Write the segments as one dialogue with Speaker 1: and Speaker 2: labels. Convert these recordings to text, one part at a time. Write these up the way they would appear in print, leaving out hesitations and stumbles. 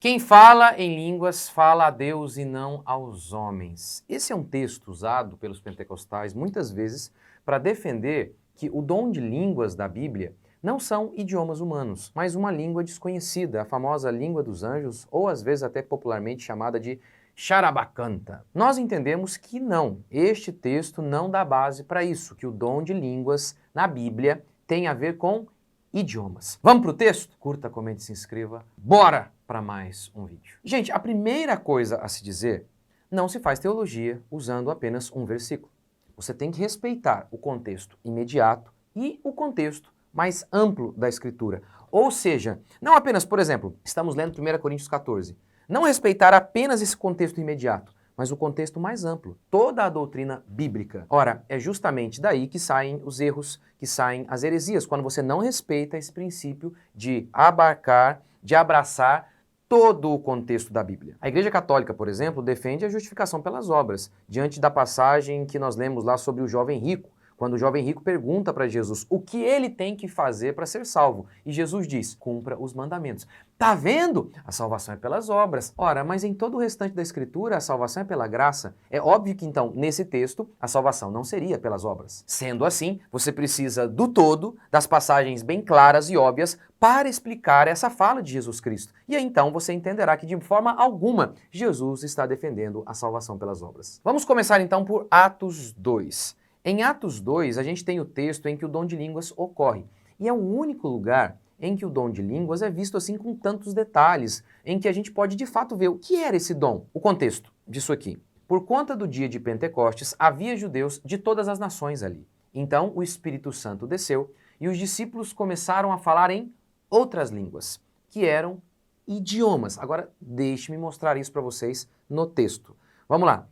Speaker 1: Quem fala em línguas fala a Deus e não aos homens. Esse é um texto usado pelos pentecostais muitas vezes para defender que o dom de línguas da Bíblia não são idiomas humanos, mas uma língua desconhecida, a famosa língua dos anjos, ou às vezes até popularmente chamada de charabacanta. Nós entendemos que não, este texto não dá base para isso, que o dom de línguas na Bíblia tem a ver com idiomas. Vamos para o texto? Curta, comente, se inscreva. Bora para mais um vídeo. Gente, a primeira coisa a se dizer, não se faz teologia usando apenas um versículo. Você tem que respeitar o contexto imediato e o contexto mais amplo da Escritura. Ou seja, não apenas, por exemplo, estamos lendo 1 Coríntios 14, não respeitar apenas esse contexto imediato, mas o contexto mais amplo, toda a doutrina bíblica. Ora, é justamente daí que saem os erros, que saem as heresias, quando você não respeita esse princípio de abarcar, de abraçar todo o contexto da Bíblia. A Igreja Católica, por exemplo, defende a justificação pelas obras, diante da passagem que nós lemos lá sobre o jovem rico, quando o jovem rico pergunta para Jesus o que ele tem que fazer para ser salvo. E Jesus diz, cumpra os mandamentos. Tá vendo? A salvação é pelas obras. Ora, mas em todo o restante da Escritura, a salvação é pela graça. É óbvio que então, nesse texto, a salvação não seria pelas obras. Sendo assim, você precisa do todo, das passagens bem claras e óbvias, para explicar essa fala de Jesus Cristo. E aí, então você entenderá que de forma alguma Jesus está defendendo a salvação pelas obras. Vamos começar então por Atos 2. Em Atos 2, a gente tem o texto em que o dom de línguas ocorre. E é o único lugar em que o dom de línguas é visto assim com tantos detalhes, em que a gente pode de fato ver o que era esse dom. O contexto disso aqui. Por conta do dia de Pentecostes, havia judeus de todas as nações ali. Então o Espírito Santo desceu e os discípulos começaram a falar em outras línguas, que eram idiomas. Agora, deixe-me mostrar isso para vocês no texto. Vamos lá.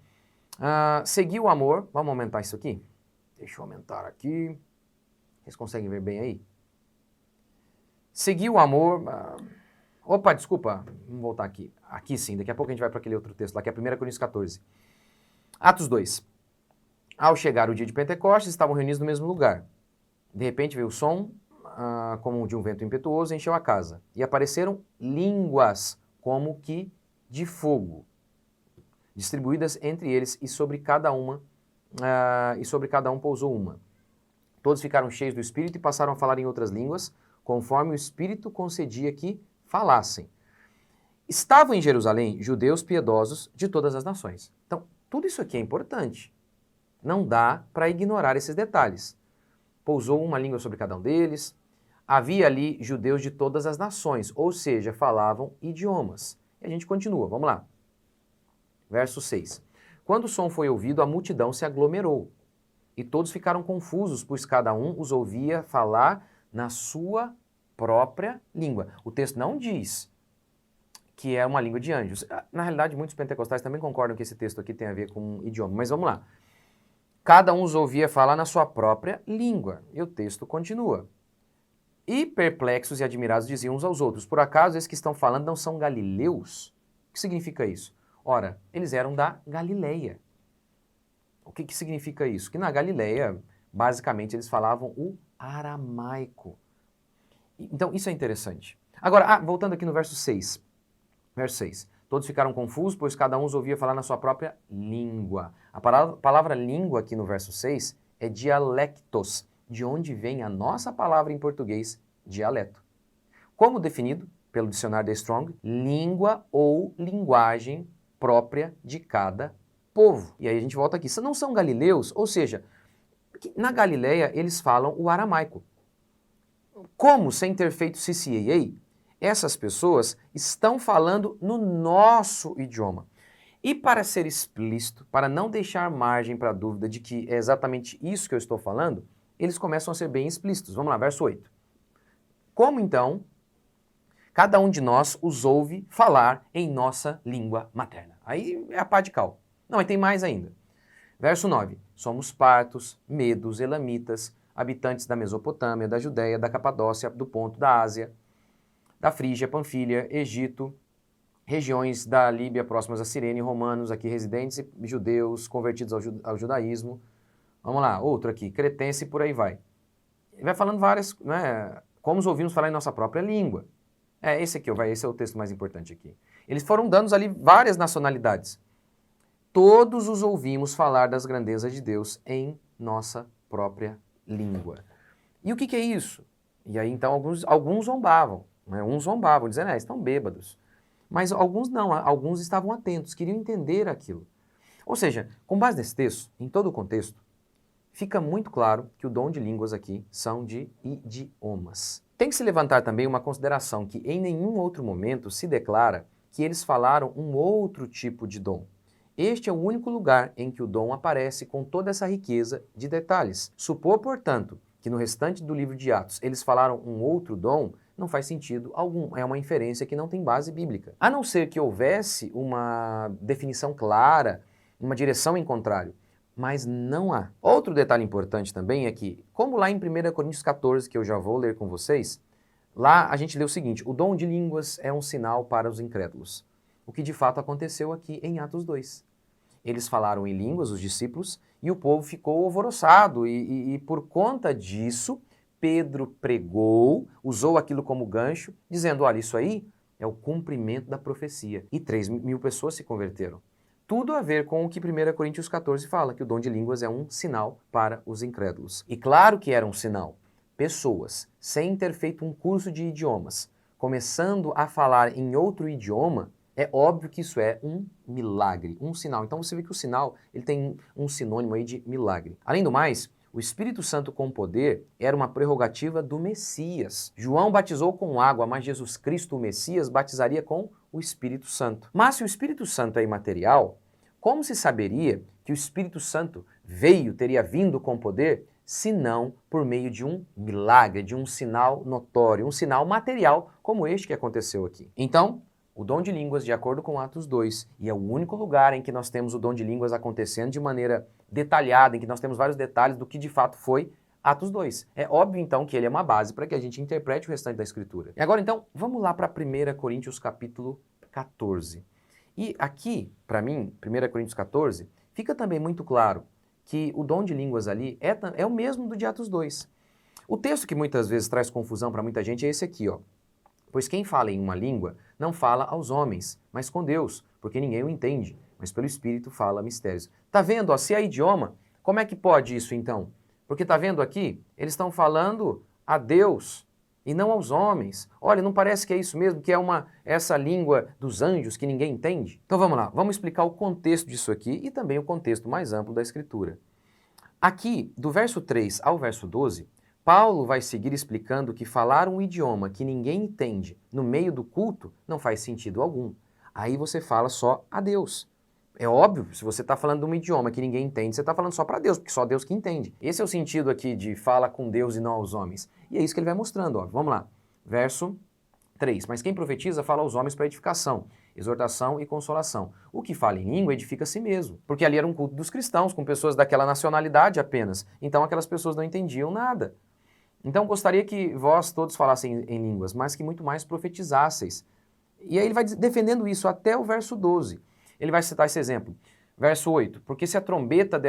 Speaker 1: Seguiu o amor. Vamos aumentar isso aqui? Deixa eu aumentar aqui. Vocês conseguem ver bem aí? Seguiu o amor... Opa, desculpa. Vamos voltar aqui. Aqui sim, daqui a pouco a gente vai para aquele outro texto lá, que é 1 Coríntios 14. Atos 2. Ao chegar o dia de Pentecostes, estavam reunidos no mesmo lugar. De repente veio o som, como de um vento impetuoso, encheu a casa. E apareceram línguas, como que de fogo, distribuídas entre eles, e sobre cada um pousou uma. Todos ficaram cheios do Espírito e passaram a falar em outras línguas, conforme o Espírito concedia que falassem. Estavam em Jerusalém judeus piedosos de todas as nações. Então, tudo isso aqui é importante. Não dá para ignorar esses detalhes. Pousou uma língua sobre cada um deles. Havia ali judeus de todas as nações, ou seja, falavam idiomas. E a gente continua, vamos lá. Verso 6. Quando o som foi ouvido, a multidão se aglomerou, e todos ficaram confusos, pois cada um os ouvia falar na sua própria língua. O texto não diz que é uma língua de anjos. Na realidade, muitos pentecostais também concordam que esse texto aqui tem a ver com um idioma, mas vamos lá. Cada um os ouvia falar na sua própria língua. E o texto continua. E perplexos e admirados diziam uns aos outros, por acaso esses que estão falando não são galileus? O que significa isso? Ora, eles eram da Galileia. O que significa isso? Que na Galileia, basicamente, eles falavam o aramaico. Então, isso é interessante. Agora, voltando aqui no verso 6. Verso 6. Todos ficaram confusos, pois cada um os ouvia falar na sua própria língua. A palavra língua aqui no verso 6 é dialectos, de onde vem a nossa palavra em português, dialeto. Como definido pelo dicionário da Strong, língua ou linguagem própria de cada povo. E aí a gente volta aqui. Não são galileus, ou seja, na Galileia eles falam o aramaico. Como, sem ter feito CCAA, essas pessoas estão falando no nosso idioma. E para ser explícito, para não deixar margem para dúvida de que é exatamente isso que eu estou falando, eles começam a ser bem explícitos. Vamos lá, verso 8. Como então cada um de nós os ouve falar em nossa língua materna? Aí é a pá de cal. Não, mas tem mais ainda. Verso 9. Somos partos, medos, elamitas, habitantes da Mesopotâmia, da Judéia, da Capadócia, do Ponto, da Ásia, da Frígia, Panfilha, Egito, regiões da Líbia próximas a Cirene, romanos aqui residentes, e judeus convertidos ao judaísmo. Vamos lá, outro aqui, cretense e por aí vai. Ele vai falando várias, né, como os ouvimos falar em nossa própria língua. Esse é o texto mais importante aqui. Eles foram dando ali várias nacionalidades. Todos os ouvimos falar das grandezas de Deus em nossa própria língua. E o que é isso? E aí então alguns zombavam, né? Uns zombavam, dizendo, estão bêbados. Mas alguns não, alguns estavam atentos, queriam entender aquilo. Ou seja, com base nesse texto, em todo o contexto, fica muito claro que o dom de línguas aqui são de idiomas. Tem que se levantar também uma consideração que em nenhum outro momento se declara que eles falaram um outro tipo de dom. Este é o único lugar em que o dom aparece com toda essa riqueza de detalhes. Supor, portanto, que no restante do livro de Atos eles falaram um outro dom, não faz sentido algum, é uma inferência que não tem base bíblica. A não ser que houvesse uma definição clara, uma direção em contrário, mas não há. Outro detalhe importante também é que, como lá em 1 Coríntios 14, que eu já vou ler com vocês, lá a gente lê o seguinte, o dom de línguas é um sinal para os incrédulos. O que de fato aconteceu aqui em Atos 2. Eles falaram em línguas, os discípulos, e o povo ficou alvoroçado, e por conta disso, Pedro pregou, usou aquilo como gancho, dizendo, olha, isso aí é o cumprimento da profecia. E 3.000 pessoas se converteram. Tudo a ver com o que 1 Coríntios 14 fala, que o dom de línguas é um sinal para os incrédulos. E claro que era um sinal. Pessoas, sem ter feito um curso de idiomas, começando a falar em outro idioma, é óbvio que isso é um milagre, um sinal. Então você vê que o sinal ele tem um sinônimo aí de milagre. Além do mais, o Espírito Santo com poder era uma prerrogativa do Messias. João batizou com água, mas Jesus Cristo, o Messias, batizaria com o Espírito Santo. Mas se o Espírito Santo é imaterial, como se saberia que o Espírito Santo teria vindo com poder, se não por meio de um milagre, de um sinal notório, um sinal material como este que aconteceu aqui? Então, o dom de línguas, de acordo com Atos 2, e é o único lugar em que nós temos o dom de línguas acontecendo de maneira detalhada, em que nós temos vários detalhes do que de fato foi Atos 2. É óbvio, então, que ele é uma base para que a gente interprete o restante da Escritura. E agora, então, vamos lá para 1 Coríntios capítulo 14. E aqui, para mim, 1 Coríntios 14, fica também muito claro que o dom de línguas ali é o mesmo do de Atos 2. O texto que muitas vezes traz confusão para muita gente é esse aqui, ó. Pois quem fala em uma língua não fala aos homens, mas com Deus, porque ninguém o entende, mas pelo Espírito fala mistérios. Tá vendo, ó, se é idioma, como é que pode isso então? Porque tá vendo aqui, eles estão falando a Deus e não aos homens. Olha, não parece que é isso mesmo, que é essa língua dos anjos que ninguém entende? Então vamos lá, vamos explicar o contexto disso aqui e também o contexto mais amplo da Escritura. Aqui, do verso 3 ao verso 12, Paulo vai seguir explicando que falar um idioma que ninguém entende no meio do culto não faz sentido algum. Aí você fala só a Deus. É óbvio, se você está falando de um idioma que ninguém entende, você está falando só para Deus, porque só Deus que entende. Esse é o sentido aqui de fala com Deus e não aos homens. E é isso que ele vai mostrando, ó. Vamos lá. Verso 3. Mas quem profetiza fala aos homens para edificação, exortação e consolação. O que fala em língua edifica a si mesmo. Porque ali era um culto dos cristãos, com pessoas daquela nacionalidade apenas. Então aquelas pessoas não entendiam nada. Então gostaria que vós todos falassem em línguas, mas que muito mais profetizasseis. E aí ele vai defendendo isso até o verso 12. Ele vai citar esse exemplo. Verso 8. Porque se a trombeta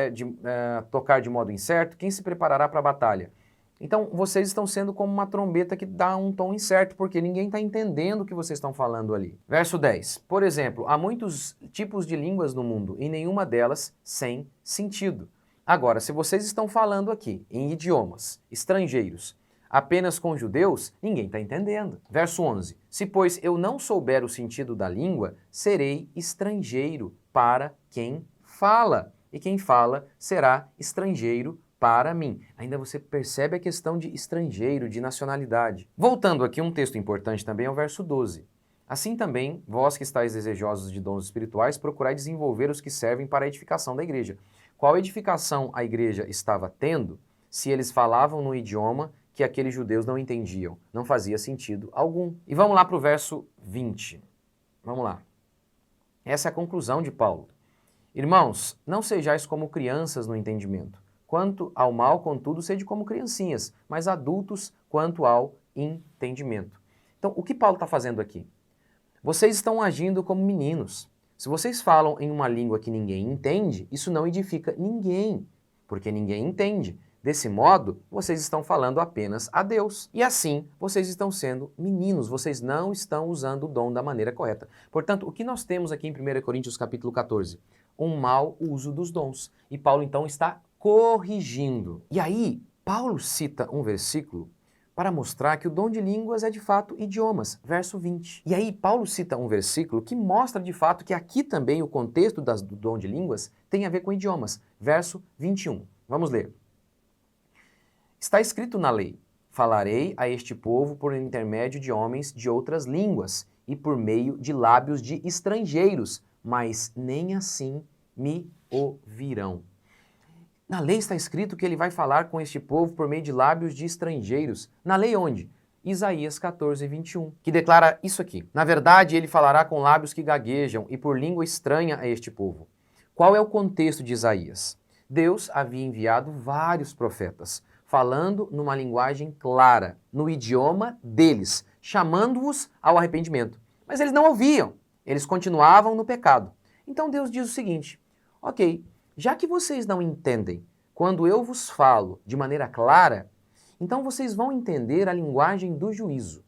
Speaker 1: tocar de modo incerto, quem se preparará para a batalha? Então vocês estão sendo como uma trombeta que dá um tom incerto, porque ninguém está entendendo o que vocês estão falando ali. Verso 10. Por exemplo, há muitos tipos de línguas no mundo e nenhuma delas sem sentido. Agora, se vocês estão falando aqui em idiomas estrangeiros apenas com judeus, ninguém está entendendo. Verso 11. Se, pois, eu não souber o sentido da língua, serei estrangeiro para quem fala, e quem fala será estrangeiro para mim. Ainda você percebe a questão de estrangeiro, de nacionalidade. Voltando aqui, um texto importante também é o verso 12. Assim também, vós que estáis desejosos de dons espirituais, procurai desenvolver os que servem para a edificação da igreja. Qual edificação a igreja estava tendo se eles falavam no idioma que aqueles judeus não entendiam? Não fazia sentido algum. E vamos lá para o verso 20. Vamos lá. Essa é a conclusão de Paulo. Irmãos, não sejais como crianças no entendimento. Quanto ao mal, contudo, sede como criancinhas, mas adultos quanto ao entendimento. Então, o que Paulo está fazendo aqui? Vocês estão agindo como meninos. Se vocês falam em uma língua que ninguém entende, isso não edifica ninguém, porque ninguém entende. Desse modo, vocês estão falando apenas a Deus. E assim, vocês estão sendo meninos, vocês não estão usando o dom da maneira correta. Portanto, o que nós temos aqui em 1 Coríntios capítulo 14? Um mau uso dos dons. E Paulo então está corrigindo. E aí, Paulo cita um versículo para mostrar que o dom de línguas é de fato idiomas, verso 20. E aí Paulo cita um versículo que mostra de fato que aqui também o contexto do dom de línguas tem a ver com idiomas, verso 21. Vamos ler. Está escrito na lei: falarei a este povo por intermédio de homens de outras línguas e por meio de lábios de estrangeiros, mas nem assim me ouvirão. Na lei está escrito que ele vai falar com este povo por meio de lábios de estrangeiros. Na lei onde? Isaías 14, 21, que declara isso aqui. Na verdade, ele falará com lábios que gaguejam e por língua estranha a este povo. Qual é o contexto de Isaías? Deus havia enviado vários profetas, falando numa linguagem clara, no idioma deles, chamando-os ao arrependimento. Mas eles não ouviam, eles continuavam no pecado. Então Deus diz o seguinte: ok, já que vocês não entendem quando eu vos falo de maneira clara, então vocês vão entender a linguagem do juízo.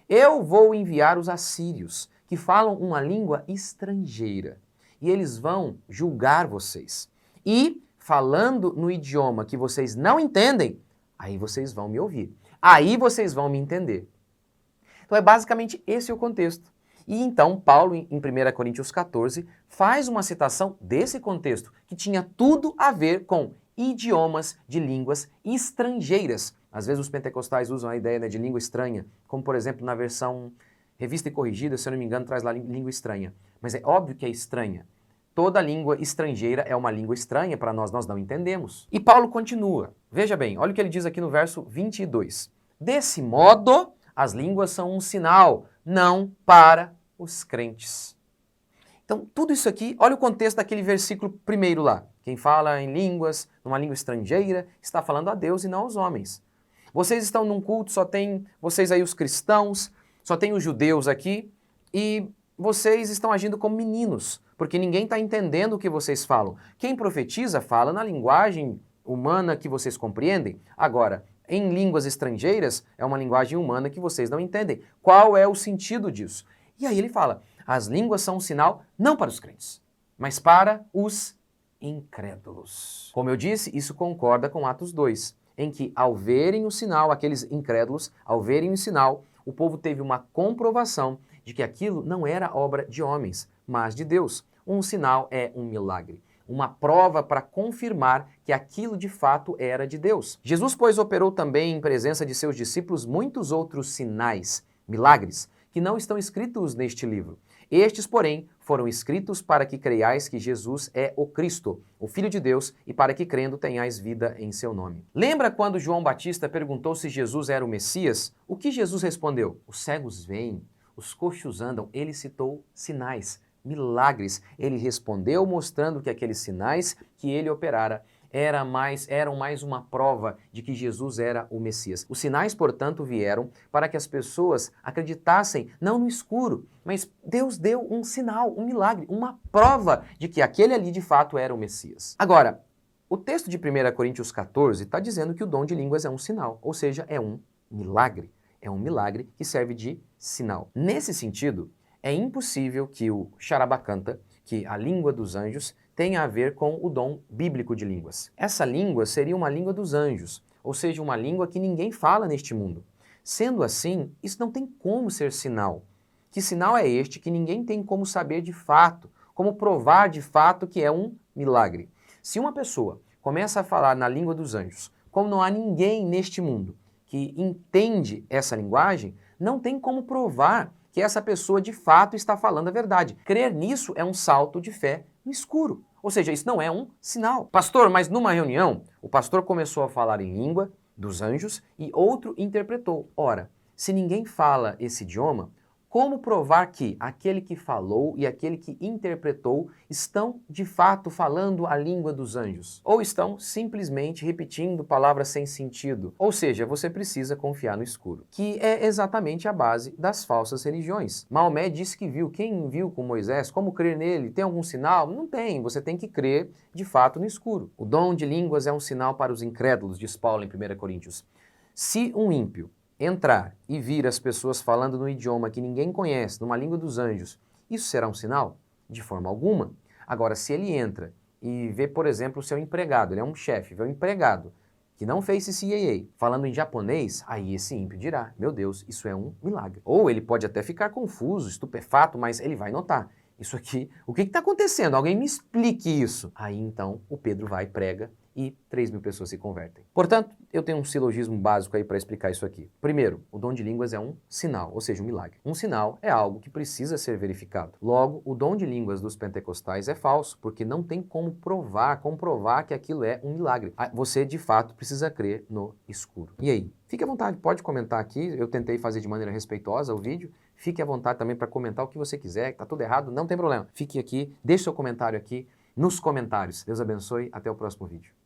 Speaker 1: Eu vou enviar os assírios, que falam uma língua estrangeira, e eles vão julgar vocês. E, falando no idioma que vocês não entendem, aí vocês vão me ouvir. Aí vocês vão me entender. Então é basicamente esse o contexto. E então Paulo, em 1 Coríntios 14, faz uma citação desse contexto, que tinha tudo a ver com idiomas de línguas estrangeiras. Às vezes os pentecostais usam a ideia, né, de língua estranha, como por exemplo na versão Revista e Corrigida, se eu não me engano, traz lá língua estranha. Mas é óbvio que é estranha. Toda língua estrangeira é uma língua estranha para nós, nós não entendemos. E Paulo continua. Veja bem, olha o que ele diz aqui no verso 22. Desse modo, as línguas são um sinal, não para os crentes. Então, tudo isso aqui, olha o contexto daquele versículo primeiro lá. Quem fala em línguas, numa língua estrangeira, está falando a Deus e não aos homens. Vocês estão num culto, só tem vocês aí os cristãos, só tem os judeus aqui, e vocês estão agindo como meninos, porque ninguém está entendendo o que vocês falam. Quem profetiza fala na linguagem humana que vocês compreendem. Agora, em línguas estrangeiras, é uma linguagem humana que vocês não entendem. Qual é o sentido disso? E aí ele fala, as línguas são um sinal não para os crentes, mas para os incrédulos. Como eu disse, isso concorda com Atos 2, em que ao verem o sinal, aqueles incrédulos, ao verem o sinal, o povo teve uma comprovação de que aquilo não era obra de homens, mas de Deus. Um sinal é um milagre, uma prova para confirmar que aquilo de fato era de Deus. Jesus, pois, operou também em presença de seus discípulos muitos outros sinais, milagres, que não estão escritos neste livro. Estes, porém, foram escritos para que creiais que Jesus é o Cristo, o Filho de Deus, e para que crendo tenhais vida em seu nome. Lembra quando João Batista perguntou se Jesus era o Messias? O que Jesus respondeu? Os cegos veem, os coxos andam. Ele citou sinais, milagres. Ele respondeu mostrando que aqueles sinais que ele operara eram mais uma prova de que Jesus era o Messias. Os sinais, portanto, vieram para que as pessoas acreditassem, não no escuro, mas Deus deu um sinal, um milagre, uma prova de que aquele ali de fato era o Messias. Agora, o texto de 1 Coríntios 14 está dizendo que o dom de línguas é um sinal, ou seja, é um milagre. É um milagre que serve de sinal. Nesse sentido, é impossível que o Charabacanta, que a língua dos anjos, tenha a ver com o dom bíblico de línguas. Essa língua seria uma língua dos anjos, ou seja, uma língua que ninguém fala neste mundo. Sendo assim, isso não tem como ser sinal. Que sinal é este que ninguém tem como saber de fato, como provar de fato que é um milagre? Se uma pessoa começa a falar na língua dos anjos, como não há ninguém neste mundo que entende essa linguagem, não tem como provar que essa pessoa de fato está falando a verdade. Crer nisso é um salto de fé no escuro. Ou seja, isso não é um sinal. Pastor, mas numa reunião, o pastor começou a falar em língua dos anjos e outro interpretou. Ora, se ninguém fala esse idioma, Como provar que aquele que falou e aquele que interpretou estão de fato falando a língua dos anjos? Ou estão simplesmente repetindo palavras sem sentido? Ou seja, você precisa confiar no escuro, que é exatamente a base das falsas religiões. Maomé disse que viu. Quem viu com Moisés? Como crer nele? Tem algum sinal? Não tem. Você tem que crer de fato no escuro. O dom de línguas é um sinal para os incrédulos, diz Paulo em 1 Coríntios. Se um ímpio entrar e vir as pessoas falando no idioma que ninguém conhece, numa língua dos anjos, isso será um sinal? De forma alguma. Agora, se ele entra e vê, por exemplo, o seu empregado, ele é um chefe, vê um empregado que não fez CCAA, falando em japonês, aí esse ímpio dirá, meu Deus, isso é um milagre. Ou ele pode até ficar confuso, estupefato, mas ele vai notar, isso aqui, o que está acontecendo? Alguém me explique isso. Aí então o Pedro vai, prega, e 3.000 pessoas se convertem. Portanto, eu tenho um silogismo básico aí para explicar isso aqui. Primeiro, o dom de línguas é um sinal, ou seja, um milagre. Um sinal é algo que precisa ser verificado. Logo, o dom de línguas dos pentecostais é falso, porque não tem como comprovar que aquilo é um milagre. Você, de fato, precisa crer no escuro. E aí? Fique à vontade, pode comentar aqui. Eu tentei fazer de maneira respeitosa o vídeo. Fique à vontade também para comentar o que você quiser. Tá tudo errado, não tem problema. Fique aqui, deixe seu comentário aqui nos comentários. Deus abençoe, até o próximo vídeo.